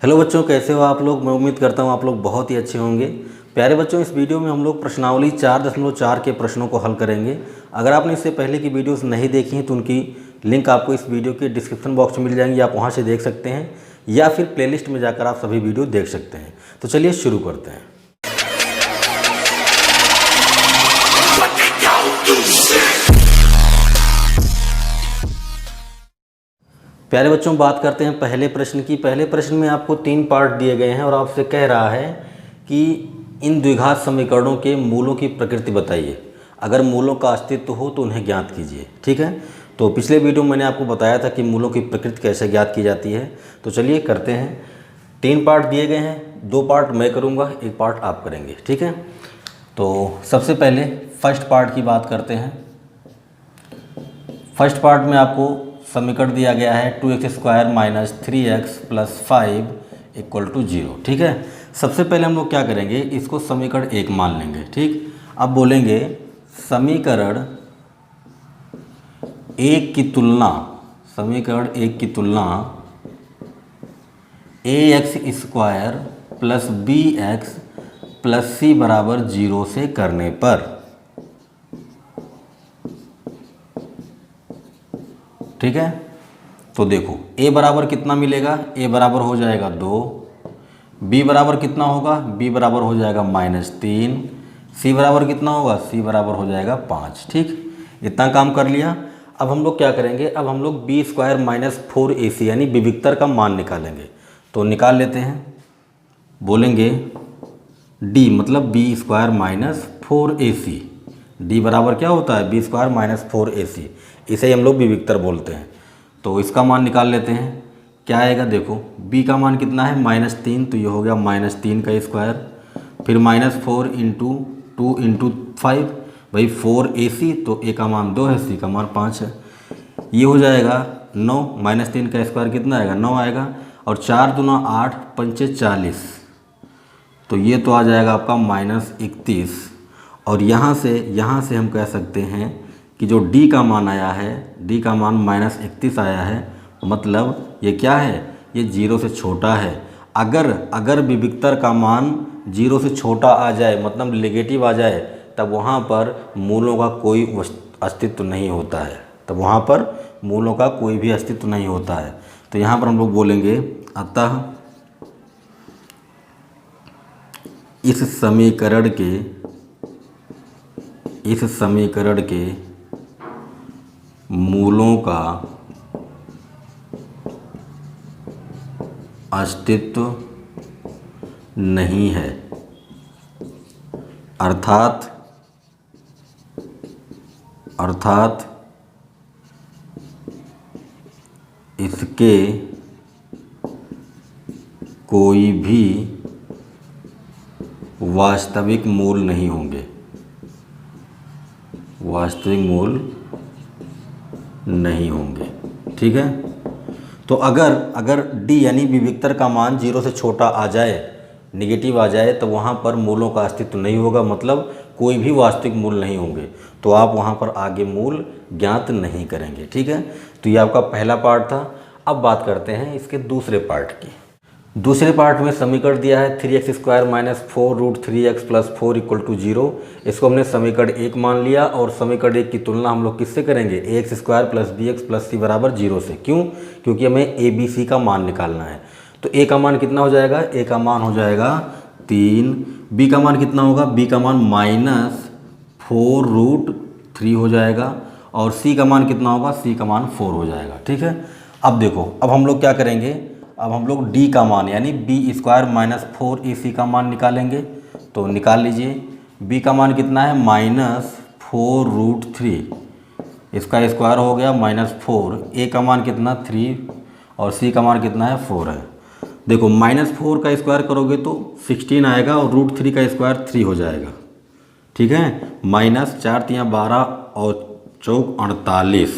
Hello बच्चों, कैसे हो आप लोग। मैं उम्मीद करता हूँ आप लोग बहुत ही अच्छे होंगे। प्यारे बच्चों, इस वीडियो में हम लोग प्रश्नावली 4.4 के प्रश्नों को हल करेंगे। अगर आपने इससे पहले की वीडियोस नहीं देखी हैं तो उनकी लिंक आपको इस वीडियो के डिस्क्रिप्शन बॉक्स में मिल जाएंगी, आप वहाँ से देख सकते हैं या फिर प्लेलिस्ट में जाकर आप सभी वीडियो देख सकते हैं। तो चलिए शुरू करते हैं। प्यारे बच्चों, बात करते हैं पहले प्रश्न की। पहले प्रश्न में आपको 3 पार्ट दिए गए हैं और आपसे कह रहा है कि इन द्विघात समीकरणों के मूलों की प्रकृति बताइए। अगर मूलों का अस्तित्व हो तो उन्हें ज्ञात कीजिए। ठीक है, तो पिछले वीडियो में मैंने आपको बताया था कि मूलों की प्रकृति कैसे ज्ञात की जाती है। तो चलिए करते हैं। 3 पार्ट दिए गए हैं, 2 पार्ट मैं करूँगा, 1 पार्ट आप करेंगे। ठीक है, तो सबसे पहले फर्स्ट पार्ट की बात करते हैं। फर्स्ट पार्ट में आपको समीकरण दिया गया है 2x² - 3x + 5 = 0। ठीक है, सबसे पहले हम लोग क्या करेंगे, इसको समीकरण 1 मान लेंगे। ठीक, अब बोलेंगे समीकरण 1 की तुलना ax² + bx + c = 0 से करने पर, ठीक है, तो देखो a बराबर कितना मिलेगा, a बराबर हो जाएगा 2, b बराबर कितना होगा, b बराबर हो जाएगा -3, c बराबर कितना होगा, c बराबर हो जाएगा 5। ठीक, इतना काम कर लिया। अब हम लोग क्या करेंगे, अब हम लोग b² - 4ac यानी विविक्तर का मान निकालेंगे। तो निकाल लेते हैं। बोलेंगे d मतलब b² - 4ac। d बराबर क्या होता है, b² - 4ac, इसे ही हम लोग विविक्तर बोलते हैं। तो इसका मान निकाल लेते हैं। क्या आएगा, देखो b का मान कितना है -3, तो ये हो गया -3 का स्क्वायर, फिर -4 × 2 × 5, भाई 4ac, तो a का मान 2 है, c का मान 5 है, ये हो जाएगा 9। -3 का स्क्वायर कितना आएगा, 9 आएगा, और 4 दूना 8, 5 40, तो ये तो आ जाएगा आपका -31। और यहाँ से हम कह सकते हैं कि जो d का मान आया है, d का मान -31 आया है, मतलब ये क्या है, ये 0 से छोटा है। अगर विविक्तर का मान 0 से छोटा आ जाए, मतलब नेगेटिव आ जाए, तब वहाँ पर मूलों का कोई अस्तित्व नहीं होता है, तो यहाँ पर हम लोग बोलेंगे अतः इस समीकरण के मूलों का अस्तित्व नहीं है, अर्थात इसके कोई भी वास्तविक मूल नहीं होंगे, ठीक है। तो अगर d यानी विविक्तर का मान 0 से छोटा आ जाए, नेगेटिव आ जाए, तो वहाँ पर मूलों का अस्तित्व नहीं होगा, मतलब कोई भी वास्तविक मूल नहीं होंगे, तो आप वहाँ पर आगे मूल ज्ञात नहीं करेंगे। ठीक है, तो ये आपका पहला पार्ट था। अब बात करते हैं इसके दूसरे पार्ट की। दूसरे पार्ट में समीकरण दिया है 3x² - 4√3x + 4 = 0। इसको हमने समीकरण 1 मान लिया, और समीकरण 1 की तुलना हम लोग किससे करेंगे, ax² + bx + c = 0 से। क्यों, क्योंकि हमें a b c का मान निकालना है। तो a का मान कितना हो जाएगा, a का मान हो जाएगा 3, b का मान कितना होगा, b का मान -4√3 हो जाएगा, और c का मान कितना होगा, c का मान 4 हो जाएगा। ठीक है, अब देखो, अब हम लोग क्या करेंगे, अब हम लोग d का मान यानी b² - 4ac का मान निकालेंगे। तो निकाल लीजिए। b का मान कितना है, -4√3, इसका स्क्वायर हो गया -4, a का मान कितना 3, और c का मान कितना है 4 है। देखो -4 का स्क्वायर करोगे तो 16 आएगा, और √3 का स्क्वायर 3 हो जाएगा। ठीक है, -4 × 12 और 4 48,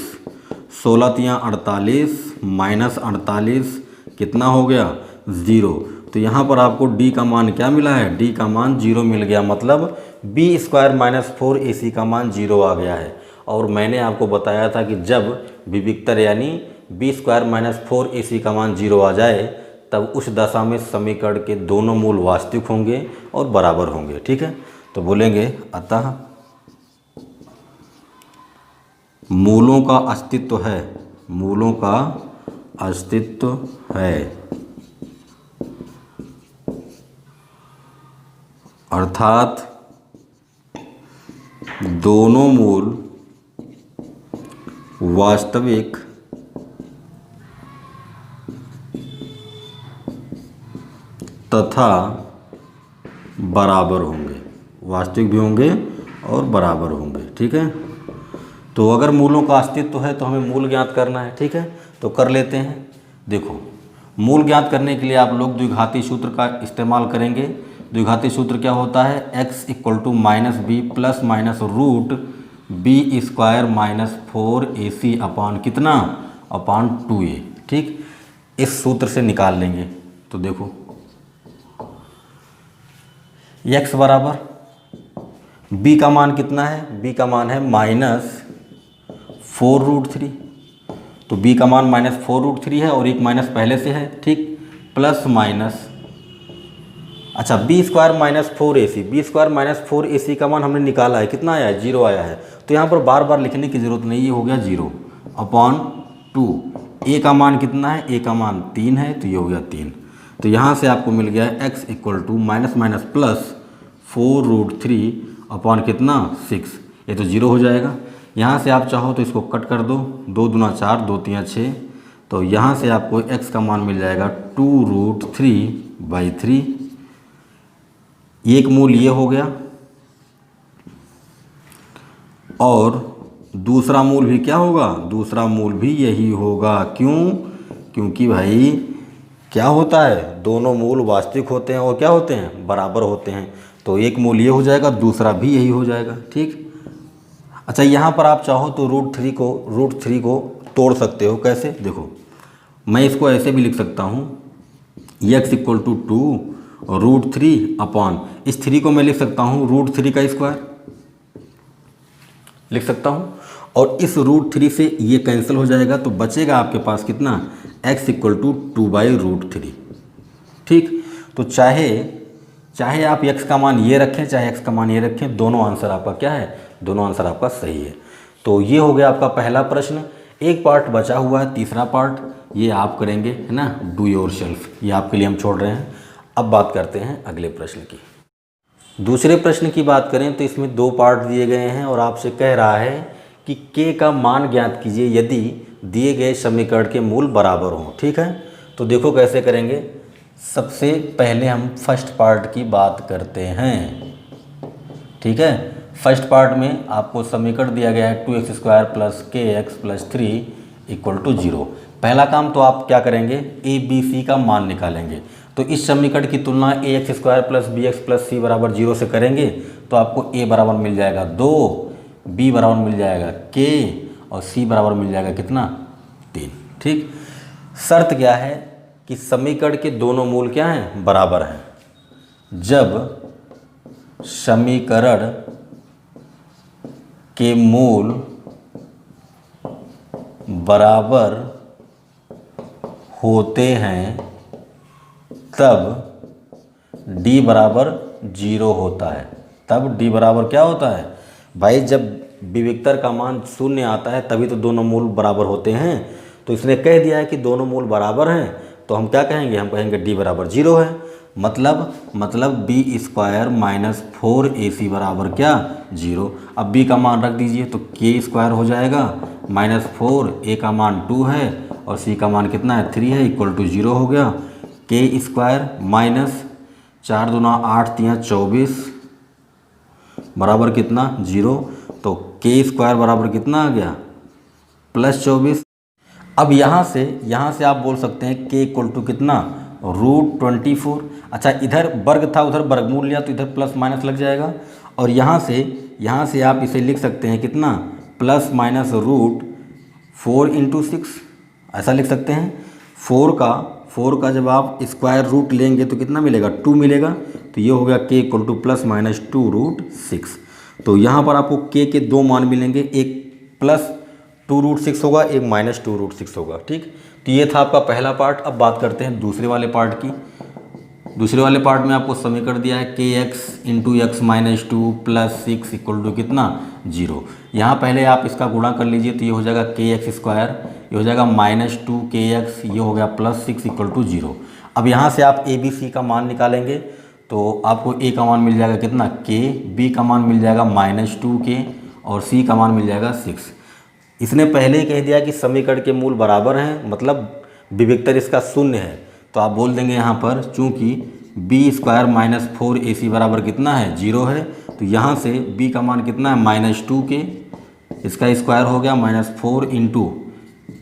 16 × 48 -48 कितना हो गया, 0। तो यहाँ पर आपको d का मान क्या मिला है, d का मान 0 मिल गया, मतलब b² - 4ac का मान 0 आ गया है। और मैंने आपको बताया था कि जब विविक्तर यानी b² - 4ac का मान 0 आ जाए, तब उस दशा में समीकरण के दोनों मूल वास्तविक होंगे और बराबर होंगे। ठीक है, तो बोलेंगे अतः मूलों का अस्तित्व है, मूलों का अस्तित्व है, अर्थात दोनों मूल वास्तविक तथा बराबर होंगे, वास्तविक भी होंगे और बराबर होंगे। ठीक है, तो अगर मूलों का अस्तित्व है तो हमें मूल ज्ञात करना है। ठीक है, तो कर लेते हैं। देखो, मूल ज्ञात करने के लिए आप लोग द्विघाती सूत्र का इस्तेमाल करेंगे। द्विघाती सूत्र क्या होता है? x = -b plus minus root b square minus 4ac upon कितना? Upon 2a। ठीक, इस सूत्र से निकाल लेंगे। तो देखो x बराबर b का मान कितना है? b का मान है -4√3। तो b का मान -4√3 है और एक माइनस पहले से है। ठीक, प्लस माइनस, अच्छा b square minus 4ac, b square minus 4ac का मान हमने निकाला है, कितना आया है? 0 आया है। तो यहाँ पर बार बार लिखने की ज़रूरत नहीं, ये हो गया 0 अपान 2। a का मान कितना है? a का मान 3 है, तो ये हो गया 3। तो यहाँ से आपको मिल गया x = माइनस माइनस प्लस 4√3 अपान कितना? 6। ये तो 0 हो जाएगा। यहाँ से आप चाहो तो इसको कट कर दो, 2 दूना 4, 2 तिया 6। तो यहाँ से आपको x का मान मिल जाएगा 2√3/3। एक मूल ये हो गया और दूसरा मूल भी क्या होगा? दूसरा मूल भी यही होगा। क्यों? क्योंकि भाई क्या होता है? दोनों मूल वास्तविक होते हैं और क्या होते हैं? बराबर होते हैं। तो एक मूल ये हो जाएगा, दूसरा भी यही हो जाएगा। ठीक, अच्छा यहाँ पर आप चाहो तो √3 को तोड़ सकते हो। कैसे? देखो, मैं इसको ऐसे भी लिख सकता हूँ, x = 2√3 अपान, इस 3 को मैं लिख सकता हूँ √3 का स्क्वायर लिख सकता हूँ, और इस √3 से ये कैंसिल हो जाएगा, तो बचेगा आपके पास कितना? x = 2/√3। ठीक, तो चाहे आप x का मान ये रखें, चाहे x का मान ये रखें, दोनों आंसर आपका क्या है? दोनों आंसर आपका सही है। तो ये हो गया आपका पहला प्रश्न। एक पार्ट बचा हुआ है, तीसरा पार्ट, ये आप करेंगे, है ना, डू योर सेल्फ, ये आपके लिए हम छोड़ रहे हैं। अब बात करते हैं अगले प्रश्न की। दूसरे प्रश्न की बात करें तो इसमें 2 पार्ट दिए गए हैं और आपसे कह रहा है कि k का मान ज्ञात कीजिए यदि दिए गए समीकरण के मूल बराबर हों। ठीक है, तो देखो कैसे करेंगे। सबसे पहले हम फर्स्ट पार्ट की बात करते हैं। ठीक है, फर्स्ट पार्ट में आपको समीकरण दिया गया है 2x² + kx + 3 = 0। पहला काम तो आप क्या करेंगे? a b c का मान निकालेंगे। तो इस समीकरण की तुलना ax² + bx + c = 0 से करेंगे तो आपको a बराबर मिल जाएगा 2, b बराबर मिल जाएगा k और c बराबर मिल जाएगा कितना? 3। ठीक, शर्त क्या है कि समीकरण के दोनों मूल क्या हैं? बराबर हैं। जब समीकरण के मूल बराबर होते हैं तब d बराबर 0 होता है। तब d बराबर क्या होता है? भाई जब विविक्तर का मान 0 आता है तभी तो दोनों मूल बराबर होते हैं। तो इसने कह दिया है कि दोनों मूल बराबर हैं, तो हम क्या कहेंगे? हम कहेंगे d बराबर 0 है। मतलब b स्क्वायर माइनस 4ac बराबर क्या? 0। अब b का मान रख दीजिए तो k स्क्वायर हो जाएगा -4, a का मान 2 है और c का मान कितना है? 3 है, = 0 हो गया। k स्क्वायर माइनस 4 दूना 8 तिया 24 बराबर कितना? 0। तो k स्क्वायर बराबर कितना आ गया? +24। अब यहाँ से आप बोल सकते हैं k = कितना? √24। अच्छा, इधर वर्ग था, उधर वर्गमूल लिया तो इधर प्लस माइनस लग जाएगा। और यहाँ से आप इसे लिख सकते हैं कितना? ±√4 × 6, ऐसा लिख सकते हैं। 4 का जब आप स्क्वायर रूट लेंगे तो कितना मिलेगा? 2 मिलेगा। तो ये हो गया k = ±2√6। तो यहाँ पर आपको k के 2 मान मिलेंगे, एक +2√6 होगा, एक -2√6 होगा। ठीक, तो ये था आपका पहला पार्ट। अब बात करते हैं दूसरे वाले पार्ट की। दूसरे वाले पार्ट में आपको समीकरण दिया है के x into x minus 2 plus 6 equal to कितना 0। यहाँ पहले आप इसका गुणा कर लीजिए, तो ये हो जाएगा के एक्स स्क्वायर, ये हो जाएगा माइनस 2 के एक्स, ये हो गया प्लस 6 इक्वल टू 0। अब यहाँ से आप ए बी सी का मान निकालेंगे, तो आपको ए का मान मिल जाएगा कितना के, बी का मान मिल जाएगा माइनस 2 के, और सी का मान मिल जाएगा 6। इसने पहले ही कह दिया कि समीकरण के मूल बराबर हैं, मतलब विभक्तर इसका शून्य है। तो आप बोल देंगे यहाँ पर चूँकि बी स्क्वायर माइनस 4 ए सी बराबर कितना है 0 है, तो यहाँ से बी का मान कितना है माइनस 2 के, इसका स्क्वायर हो गया माइनस 4 इंटू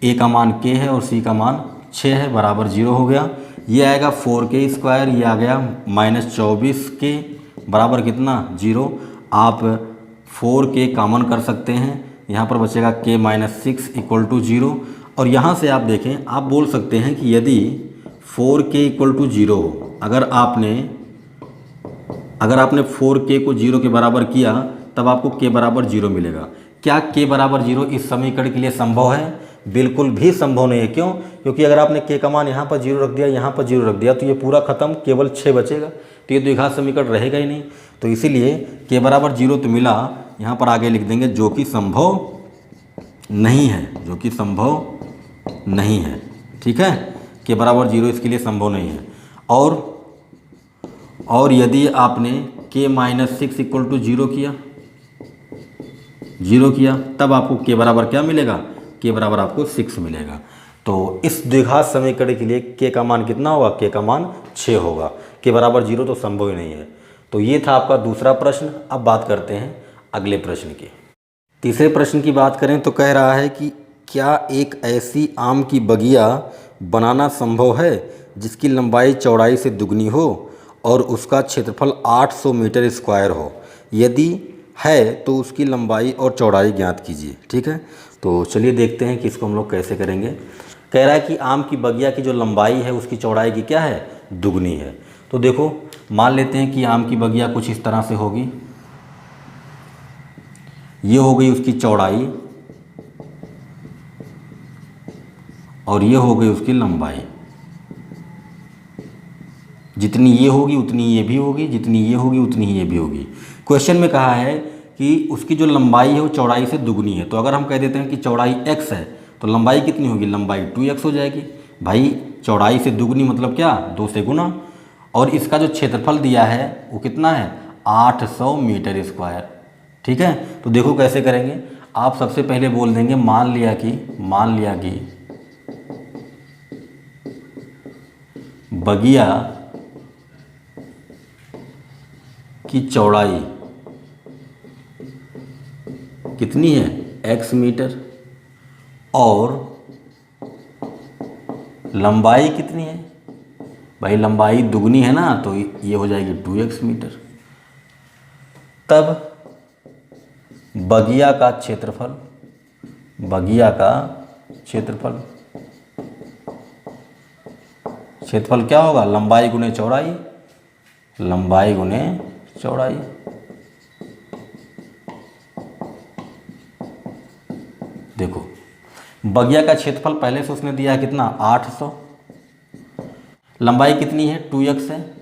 ए का मान के है और सी का मान 6 है बराबर 0 हो गया। ये आएगा 4 के स्क्वायर, ये आ गया माइनस 24 के बराबर कितना 0। आप 4 के कॉमन कर सकते हैं, यहाँ पर बचेगा के माइनस 6 इक्वल टू 0। और यहाँ से आप देखें, आप बोल सकते हैं कि यदि 4k इक्वल टू 0 हो, अगर आपने 4k को 0 के बराबर किया तब आपको k बराबर 0 मिलेगा। क्या k बराबर 0 इस समीकरण के लिए संभव है? बिल्कुल भी संभव नहीं है। क्यों? क्योंकि अगर आपने k का मान यहाँ पर 0 रख दिया, यहाँ पर 0 रख दिया, तो ये पूरा खत्म, केवल 6 बचेगा, तो ये द्विघात समीकरण रहेगा ही नहीं। तो इसीलिए k बराबर 0 तो मिला, यहाँ पर आगे लिख देंगे जो कि संभव नहीं है, जो कि संभव नहीं है। ठीक है, के बराबर 0 इसके लिए संभव नहीं है। और यदि आपने के माइनस 6 इक्वल टू 0 किया तब आपको के बराबर क्या मिलेगा? के बराबर आपको 6 मिलेगा। तो इस द्विघात समीकरण के लिए के का मान कितना होगा? के का मान 6 होगा। के बराबर 0 तो संभव ही नहीं है। तो ये था आपका दूसरा प्रश्न। अब बात करते हैं अगले प्रश्न की। तीसरे प्रश्न की बात करें तो कह रहा है कि क्या एक ऐसी आम की बगिया बनाना संभव है जिसकी लंबाई चौड़ाई से दुगनी हो और उसका क्षेत्रफल 800 मीटर स्क्वायर हो? यदि है तो उसकी लंबाई और चौड़ाई ज्ञात कीजिए। ठीक है, तो चलिए देखते हैं कि इसको हम लोग कैसे करेंगे। कह रहा है कि आम की बगिया की जो लंबाई है उसकी चौड़ाई की क्या है? दुगनी है। तो देखो, मान लेते हैं कि आम की बगिया कुछ इस तरह से होगी। ये हो गई उसकी चौड़ाई और ये हो गई उसकी लंबाई। जितनी ये होगी उतनी ये भी होगी, जितनी ये होगी उतनी ही ये भी होगी। क्वेश्चन में कहा है कि उसकी जो लंबाई है वो चौड़ाई से दुगनी है। तो अगर हम कह देते हैं कि चौड़ाई x है तो लंबाई कितनी होगी? लंबाई 2x हो जाएगी। भाई चौड़ाई से दुगनी मतलब क्या? 2 से गुना। और इसका जो क्षेत्रफल दिया है वो कितना है? 800 मीटर स्क्वायर। ठीक है, तो देखो कैसे करेंगे। आप सबसे पहले बोल देंगे मान लिया कि बगिया की चौड़ाई कितनी है? x मीटर और लंबाई कितनी है? भाई लंबाई दुगनी है ना, तो ये हो जाएगी 2x मीटर। तब बगिया का क्षेत्रफल क्या होगा? लंबाई गुने चौड़ाई। देखो, बगिया का क्षेत्रफल पहले से उसने दिया है कितना? 800। लंबाई कितनी है? 2x है।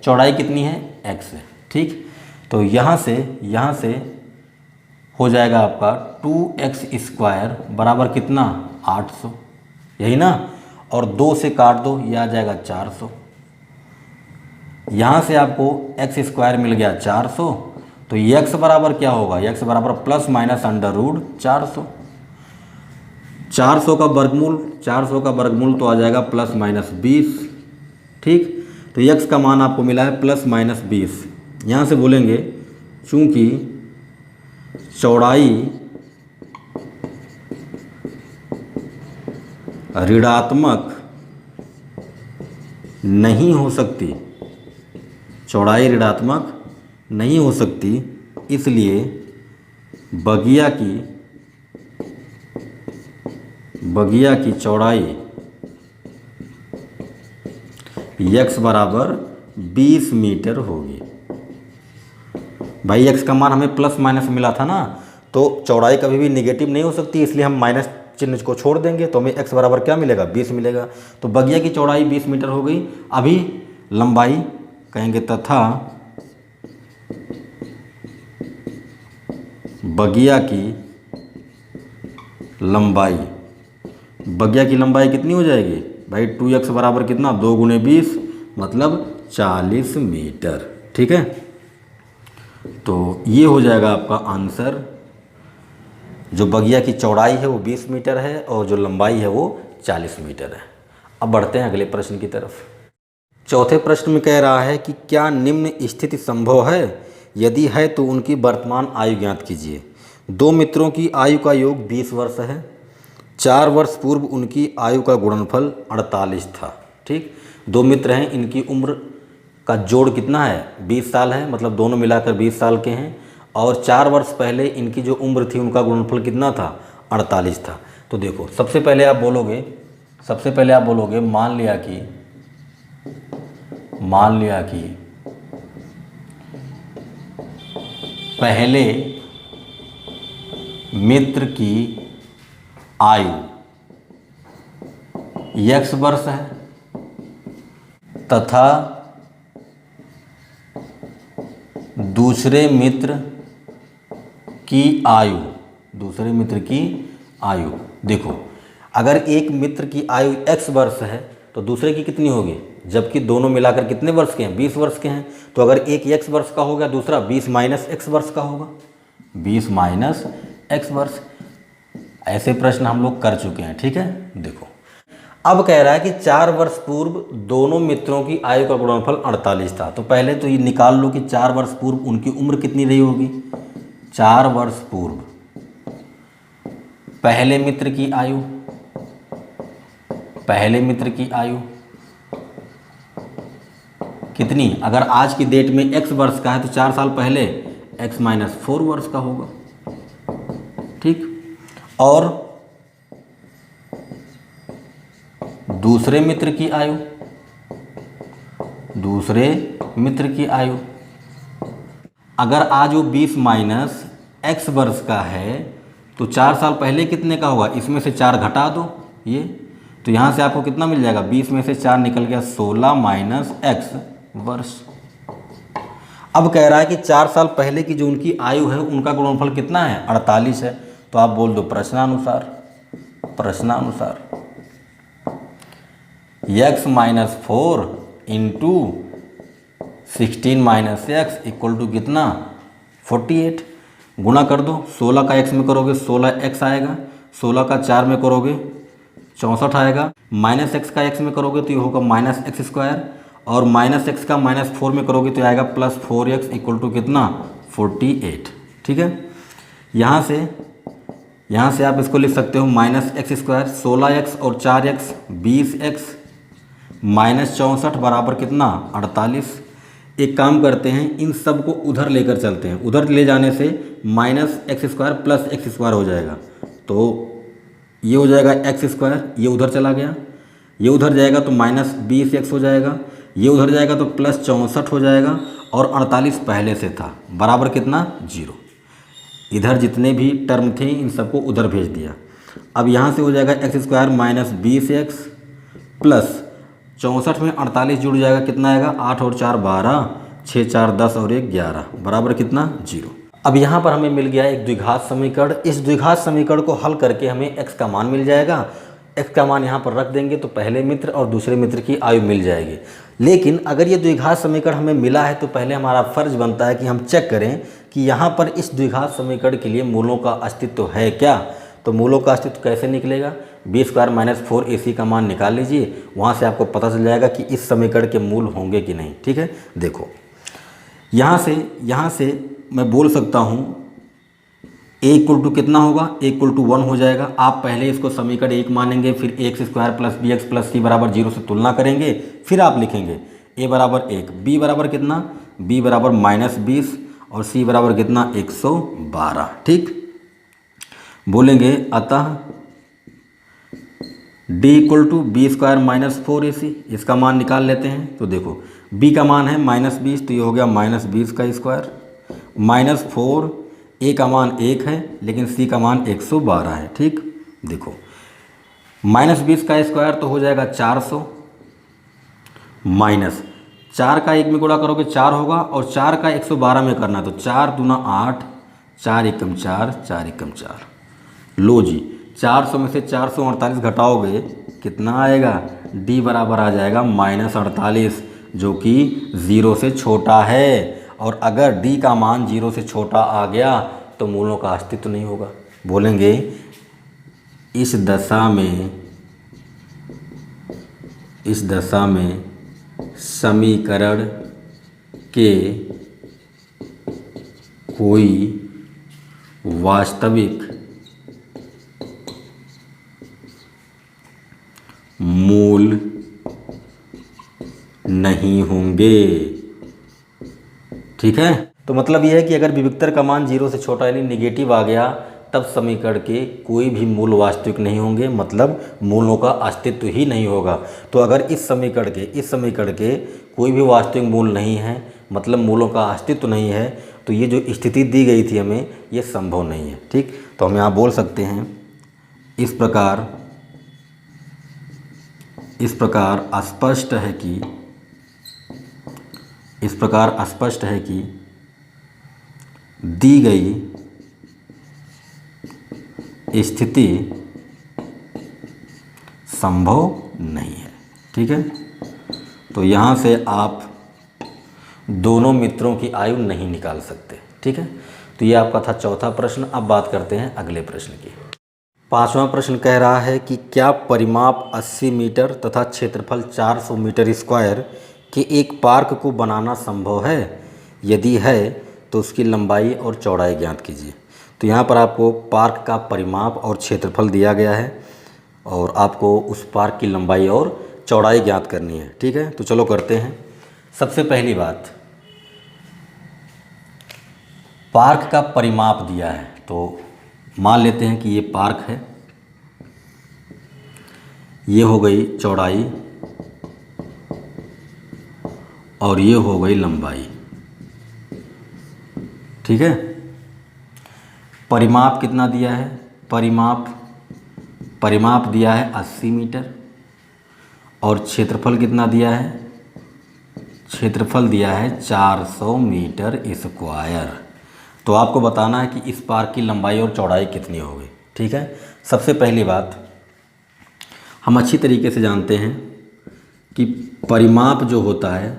चौड़ाई कितनी है? x है। ठीक, तो यहाँ से हो जाएगा आपका 2x स्क्वायर बराबर कितना? 800, यही ना। और 2 से काट दो, यह आ जाएगा 400। यहाँ से आपको x स्क्वायर मिल गया 400, तो x बराबर क्या होगा? x बराबर प्लस माइनस अंडर रूट 400। 400 का वर्गमूल तो आ जाएगा प्लस माइनस 20। ठीक, तो x का मान आपको मिला है प्लस माइनस 20। यहाँ से बोलेंगे चूँकि चौड़ाई ऋणात्मक नहीं हो सकती, इसलिए बगिया की चौड़ाई x बराबर 20 मीटर होगी। भाई x का मान हमें प्लस माइनस मिला था ना, तो चौड़ाई कभी भी निगेटिव नहीं हो सकती, इसलिए हम माइनस चिन्ह को छोड़ देंगे तो हमें x बराबर क्या मिलेगा, 20 मिलेगा। तो बगिया की चौड़ाई 20 मीटर हो गई। अभी लंबाई कहेंगे तथा बगिया की लंबाई, बगिया की लंबाई कितनी हो जाएगी भाई, 2x बराबर कितना, 2 गुणे 20 मतलब 40 मीटर। ठीक है, तो ये हो जाएगा आपका आंसर। जो बगिया की चौड़ाई है वो 20 मीटर है और जो लंबाई है वो 40 मीटर है। अब बढ़ते हैं अगले प्रश्न की तरफ। चौथे प्रश्न में कह रहा है कि क्या निम्न स्थिति संभव है, यदि है तो उनकी वर्तमान आयु ज्ञात कीजिए। दो मित्रों की आयु का योग 20 वर्ष है। 4 वर्ष पूर्व उनकी आयु का गुणनफल 48 था। ठीक, दो मित्र हैं, इनकी उम्र का जोड़ कितना है, 20 साल है, मतलब दोनों मिलाकर 20 साल के हैं। और 4 वर्ष पहले इनकी जो उम्र थी उनका गुणनफल कितना था, 48 था। तो देखो सबसे पहले आप बोलोगे मान लिया कि पहले मित्र की आयु x वर्ष है तथा दूसरे मित्र की आयु, देखो अगर एक मित्र की आयु x वर्ष है तो दूसरे की कितनी होगी, जबकि दोनों मिलाकर कितने वर्ष के हैं, 20 वर्ष के हैं। तो अगर एक x वर्ष का होगा, दूसरा 20 माइनस x वर्ष का होगा, 20 माइनस x वर्ष। ऐसे प्रश्न हम लोग कर चुके हैं। ठीक है, देखो अब कह रहा है कि 4 वर्ष पूर्व दोनों मित्रों की आयु का गुणनफल 48 था। तो पहले तो ये निकाल लो कि 4 वर्ष पूर्व उनकी उम्र कितनी रही होगी। 4 वर्ष पूर्व पहले मित्र की आयु कितनी, अगर आज की डेट में x वर्ष का है तो 4 साल पहले x माइनस 4 वर्ष का होगा। ठीक, और दूसरे मित्र की आयु अगर आज वो 20 माइनस x वर्ष का है तो 4 साल पहले कितने का होगा, इसमें से 4 घटा दो ये, तो यहाँ से आपको कितना मिल जाएगा, 20 में से 4 निकल गया, 16 माइनस x वर्ष। अब कह रहा है कि 4 साल पहले की जो उनकी आयु है उनका गुणनफल कितना है, 48 है। तो आप बोल दो प्रश्नानुसार x minus 4 into 16 minus x equal to कितना, 48। गुणा कर दो, 16 का x में करोगे 16x आएगा, 16 का 4 में करोगे 64 आएगा, माइनस x का x में करोगे तो ये होगा माइनस एक्स स्क्वायर, और माइनस x का माइनस 4 में करोगे तो आएगा प्लस 4x इक्वल टू कितना, 48। ठीक है, यहाँ से आप इसको लिख सकते हो माइनस एक्स स्क्वायर 16x और 4x 20x माइनस 64 बराबर कितना, 48। एक काम करते हैं, इन सब को उधर लेकर चलते हैं, उधर ले जाने से minus x square plus x square हो जाएगा। तो ये हो जाएगा एक्स स्क्वायर, ये उधर चला गया, ये उधर जाएगा तो माइनस 20x हो जाएगा, ये उधर जाएगा तो प्लस 64 हो जाएगा, और 48 पहले से था बराबर कितना, 0। इधर जितने भी टर्म थे इन सबको उधर भेज दिया। अब यहाँ से हो जाएगा x square minus 20x plus 64 में 48 जुड़ जाएगा, कितना आएगा, 8 और 4 12, 6 4 10 और 1 11 बराबर कितना, 0। अब यहाँ पर हमें मिल गया एक द्विघात समीकरण। इस द्विघात समीकरण को हल करके हमें x का मान मिल जाएगा। x का मान यहाँ पर रख देंगे तो पहले मित्र और दूसरे मित्र की आयु मिल जाएगी। लेकिन अगर ये द्विघात समीकरण हमें मिला है तो पहले हमारा फर्ज बनता है कि हम चेक करें कि यहाँ पर इस द्विघात समीकरण के लिए मूलों का अस्तित्व है क्या। तो मूलों का अस्तित्व कैसे निकलेगा, बी स्क्वायर माइनस 4ac का मान निकाल लीजिए, वहाँ से आपको पता चल जाएगा कि इस समीकरण के मूल होंगे कि नहीं। ठीक है, देखो यहाँ से मैं बोल सकता हूँ a इक्वल टू कितना होगा, a इक्वल टू 1 हो जाएगा। आप पहले इसको समीकरण 1 मानेंगे, फिर x square plus b x plus c बराबर 0 से तुलना करेंगे, फिर आप लिखेंगे a बराबर 1, b बराबर कितना, b बराबर माइनस 20 और c बराबर कितना, 112। ठीक, बोलेंगे अतः d equal to b square minus 4ac, इसका मान निकाल लेते हैं। तो देखो b का मान है माइनस 20, तो ये हो गया माइनस 20 का स्क्वायर, माइनस 4, a का मान 1 है लेकिन c का मान 112 है। ठीक, देखो -20 का स्क्वायर तो हो जाएगा 400, माइनस 4 का 1 में गुणा करोगे 4 होगा, और 4 का 112 में करना है तो 4 दूना 8, 4 एकम 4, 4 एकम 4। लो जी, 400 में से 448 घटाओगे कितना आएगा, डी बराबर आ जाएगा -48, जो कि 0 से छोटा है। और अगर डी का मान 0 से छोटा आ गया तो मूलों का अस्तित्व नहीं होगा। बोलेंगे इस दशा में समीकरण के कोई वास्तविक मूल नहीं होंगे। ठीक है, तो मतलब यह है कि अगर विविक्तर का मान 0 से छोटा यानी निगेटिव आ गया तब समीकरण के कोई भी मूल वास्तविक नहीं होंगे, मतलब मूलों का अस्तित्व ही नहीं होगा। तो अगर इस समीकरण के कोई भी वास्तविक मूल नहीं है, मतलब मूलों का अस्तित्व नहीं है, तो ये जो स्थिति दी गई थी हमें, ये संभव नहीं है। ठीक, तो हम यहाँ बोल सकते हैं इस प्रकार स्पष्ट है कि दी गई स्थिति संभव नहीं है। ठीक है, तो यहाँ से आप दोनों मित्रों की आयु नहीं निकाल सकते। ठीक है, तो ये आपका था चौथा प्रश्न। अब बात करते हैं अगले प्रश्न की। पांचवा प्रश्न कह रहा है कि क्या परिमाप 80 मीटर तथा क्षेत्रफल 400 मीटर स्क्वायर के एक पार्क को बनाना संभव है? यदि है तो उसकी लंबाई और चौड़ाई ज्ञात कीजिए। तो यहाँ पर आपको पार्क का परिमाप और क्षेत्रफल दिया गया है और आपको उस पार्क की लंबाई और चौड़ाई ज्ञात करनी है। ठीक है, तो चलो करते हैं। सबसे पहली बात, पार्क का परिमाप दिया है, तो मान लेते हैं कि ये पार्क है, ये हो गई चौड़ाई और ये हो गई लंबाई। ठीक है, परिमाप कितना दिया है? परिमाप दिया है 80 मीटर और क्षेत्रफल कितना दिया है? क्षेत्रफल दिया है 400 मीटर स्क्वायर। तो आपको बताना है कि इस पार्क की लंबाई और चौड़ाई कितनी होगी। ठीक है, सबसे पहली बात हम अच्छी तरीके से जानते हैं कि परिमाप जो होता है,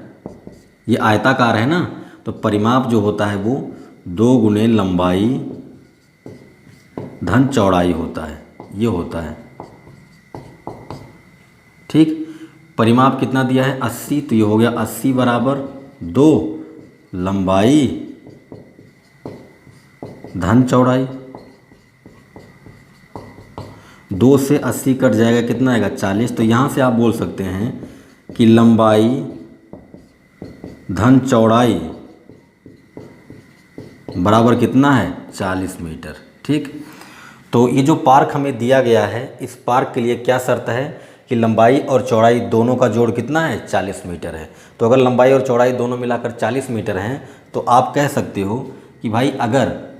ये आयताकार है ना, तो परिमाप जो होता है वो 2 गुने लंबाई धन चौड़ाई होता है, ये होता है। ठीक, परिमाप कितना दिया है? 80, तो ये हो गया 80 बराबर 2 लंबाई धन चौड़ाई। 2 से 80 कट जाएगा, कितना आएगा? 40। तो यहाँ से आप बोल सकते हैं कि लंबाई धन चौड़ाई बराबर कितना है? 40 मीटर। ठीक, तो ये जो पार्क हमें दिया गया है, इस पार्क के लिए क्या शर्त है कि लंबाई और चौड़ाई दोनों का जोड़ कितना है? 40 मीटर है। तो अगर लंबाई और चौड़ाई दोनों मिलाकर 40 मीटर हैं तो आप कह सकते हो कि भाई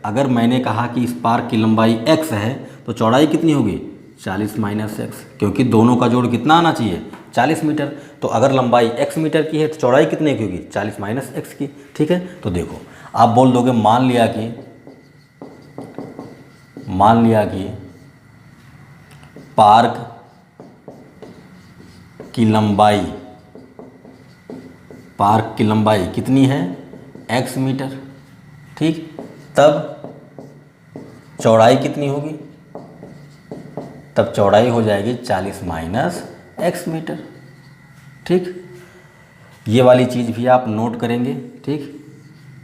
अगर मैंने कहा कि इस पार्क की लंबाई x है तो चौड़ाई कितनी होगी? 40 माइनस x, क्योंकि दोनों का जोड़ कितना आना चाहिए? 40 मीटर। तो अगर लंबाई x मीटर की है तो चौड़ाई कितने की होगी? 40 माइनस x की। ठीक है, तो देखो आप बोल दोगे मान लिया कि पार्क की लंबाई कितनी है? x metre. ठीक, तब चौड़ाई कितनी होगी? तब चौड़ाई हो जाएगी 40 माइनस x मीटर। ठीक, ये वाली चीज़ भी आप नोट करेंगे। ठीक,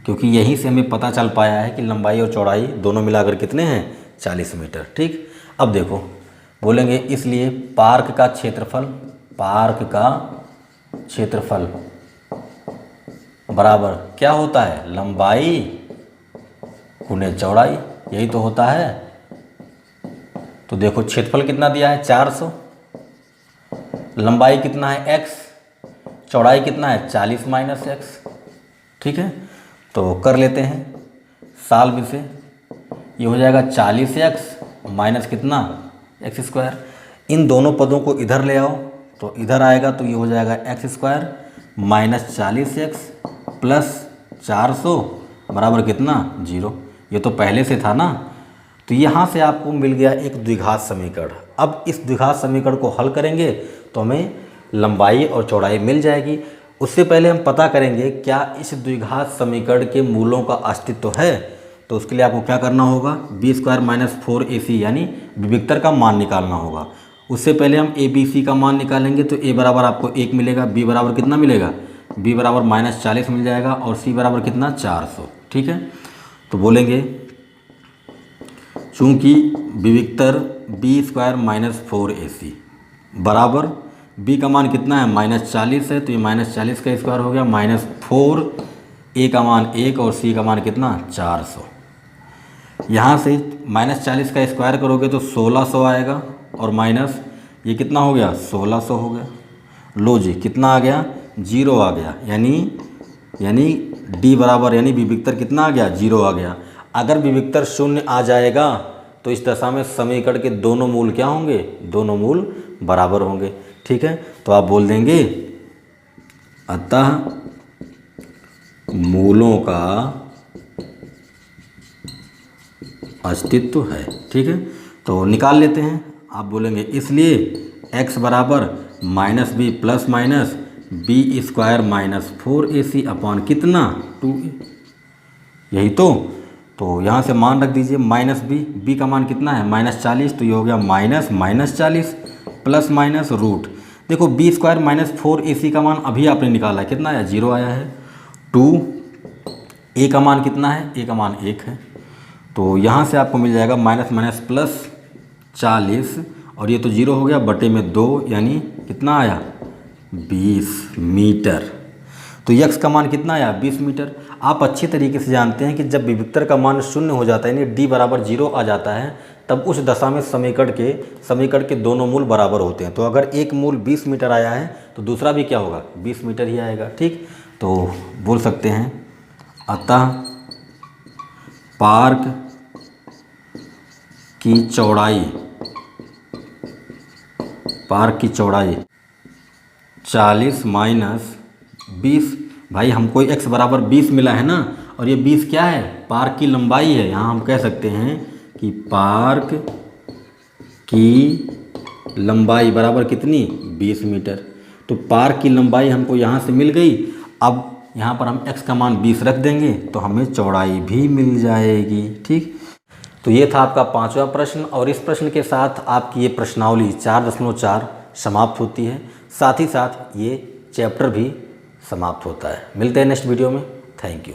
क्योंकि यहीं से हमें पता चल पाया है कि लंबाई और चौड़ाई दोनों मिलाकर कितने हैं? 40 मीटर। ठीक, अब देखो बोलेंगे इसलिए पार्क का क्षेत्रफल बराबर क्या होता है? लंबाई गुने चौड़ाई, यही तो होता है। तो देखो क्षेत्रफल कितना दिया है? 400, लंबाई कितना है? x, चौड़ाई कितना है? 40 माइनस x। ठीक है, तो कर लेते हैं साल से, ये हो जाएगा 40x माइनस कितना? x square. इन दोनों पदों को इधर ले आओ, तो इधर आएगा तो ये हो जाएगा x square minus 40x plus 400 बराबर कितना 0। ये तो पहले से था ना। तो यहाँ से आपको मिल गया एक द्विघात समीकरण। अब इस द्विघात समीकरण को हल करेंगे तो हमें लंबाई और चौड़ाई मिल जाएगी। उससे पहले हम पता करेंगे क्या इस द्विघात समीकरण के मूलों का अस्तित्व है। तो उसके लिए आपको क्या करना होगा, बी स्क्वायर माइनस 4ac यानी विविक्तर का मान निकालना होगा। उससे पहले हम ए बी सी का मान निकालेंगे तो ए बराबर आपको 1 मिलेगा, बी बराबर कितना मिलेगा, बी बराबर माइनस 40 मिल जाएगा और सी बराबर कितना 400। ठीक है, तो बोलेंगे चूँकि विविक्तर बी स्क्वायर माइनस 4ac बराबर बी का मान कितना है माइनस 40 है, तो ये माइनस 40 का स्क्वायर हो गया माइनस 4, ए का मान 1 और सी का मान कितना 400। यहाँ से माइनस 40 का स्क्वायर करोगे तो 1600 आएगा और माइनस ये कितना हो गया 1600 हो गया। लो जी कितना आ गया 0 आ गया, यानी डी बराबर यानी विविक्तर कितना आ गया 0 आ गया। अगर विविक्तर 0 आ जाएगा तो इस दशा में समीकरण के दोनों मूल क्या होंगे, दोनों मूल बराबर होंगे। ठीक है, तो आप बोल देंगे अतः मूलों का अस्तित्व है। ठीक है, तो निकाल लेते हैं। आप बोलेंगे इसलिए x बराबर minus b plus minus b square minus 4ac upon कितना 2a, यही तो यहाँ से मान रख दीजिए माइनस बी का मान कितना है माइनस 40, तो ये हो गया माइनस 40 प्लस माइनस रूट। देखो बी स्क्वायर माइनस 4ac का मान अभी आपने निकाला है, कितना आया 0 आया है। 2a का मान कितना है, a का मान 1 है, तो यहाँ से आपको मिल जाएगा माइनस माइनस प्लस 40 और ये तो 0 हो गया बटे में 2 यानी कितना आया 20 मीटर। तो x का मान कितना आया 20 मीटर। आप अच्छी तरीके से जानते हैं कि जब विविक्तर का मान 0 हो जाता है यानी d बराबर 0 आ जाता है तब उस दशा में समीकरण के दोनों मूल बराबर होते हैं। तो अगर एक मूल 20 मीटर आया है तो दूसरा भी क्या होगा 20 मीटर ही आएगा। ठीक, तो बोल सकते हैं अतः पार्क की चौड़ाई 40 माइनस 20। भाई हमको x बराबर 20 मिला है ना, और ये 20 क्या है पार्क की लंबाई है। यहाँ हम कह सकते हैं कि पार्क की लंबाई बराबर कितनी 20 मीटर। तो पार्क की लंबाई हमको यहाँ से मिल गई। अब यहाँ पर हम x का मान 20 रख देंगे तो हमें चौड़ाई भी मिल जाएगी। ठीक, तो ये था आपका 5वां प्रश्न और इस प्रश्न के साथ आपकी ये प्रश्नावली 4.4 समाप्त होती है। साथ ही साथ ये चैप्टर भी समाप्त होता है। मिलते हैं नेक्स्ट वीडियो में। Thank you.